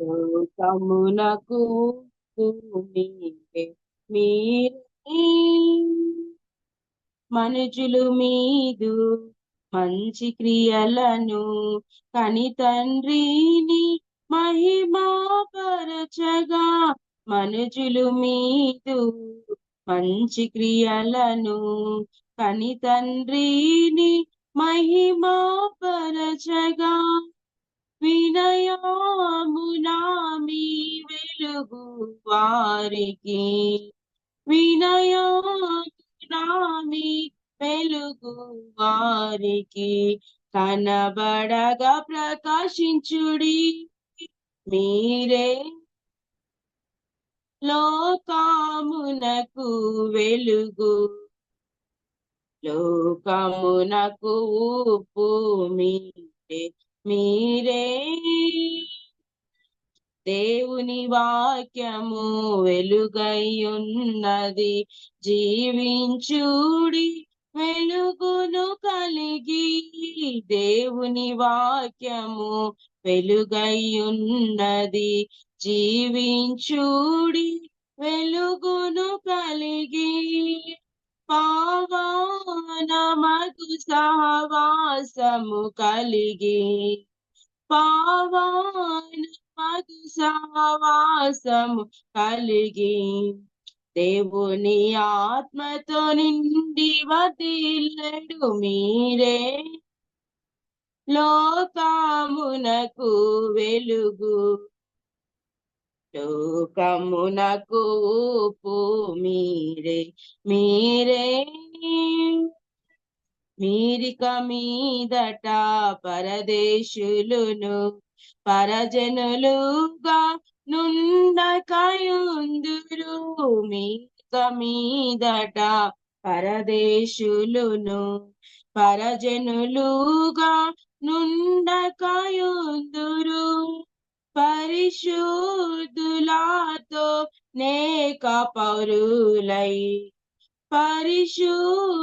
లోకమునకు మీరే మీరే మనుజులు మీదు మంచి క్రియలను కని తండ్రిని మహిమాపరచగా మనుజులు మీదు మంచి క్రియలను కని తండ్రిని మహిమాపరచగా వినయమునా మీ వెలుగు వారికి వినయమునా మీ వెలుగు వారికి కనబడగా ప్రకాశించుడి మీరే లోకమునకు వెలుగు లోకమునకు ఉప్పు మీరే మీరే దేవుని వాక్యము వెలుగైయున్నది జీవించుడి వెలుగును కలిగి దేవుని వాక్యము వెలుగైయున్నది జీవించుడి వెలుగును కలిగి పావనమగు సహవాసము కలిగి పావనమగు సహవాసము కలిగి దేవుని ఆత్మతో నిండి వదిల్లడు మీరే లోకమునకు వెలుగు లోకమునకు ఉప్పు మీరే మీరే మీరిక మీదట పరదేశులును పరజనులుగా నుండకయుందురు మీరిక మీదట పరదేశులును పరజనులుగా నుండకయుందురు పరిశుద్ధులతో నేక పౌరులై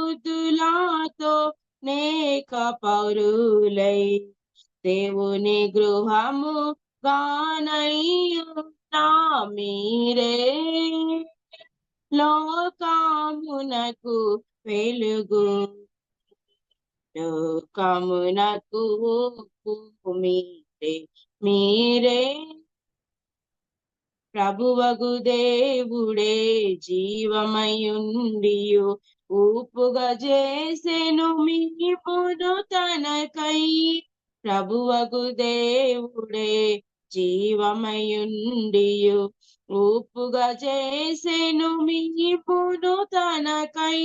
పరిశుద్ధులతో నేక పౌరులై దేవుని గృహము గానయ్యున్నా మీరే లోకమునకు వెలుగు లోకమునకు ఉప్పు మీరే మీరే ప్రభువగు దేవుడే జీవమయుండియు ఊపుగా చేసెను మీపును తనకై ప్రభువగు దేవుడే జీవమయుండియు ఊపుగా చేసెను మీపును తనకై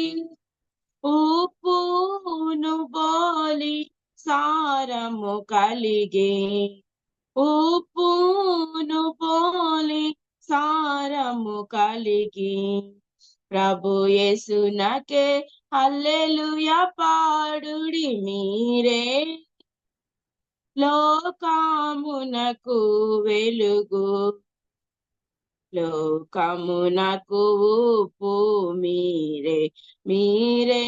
ఉప్పును బోలి సారము కలిగే ఉప్పును పోలి సారము కలిగి ప్రభు యేసునకే హల్లెలూయా పాడుడి మీరే లోకమునకు వెలుగు లోకమునకు ఉప్పు మీరే మీరే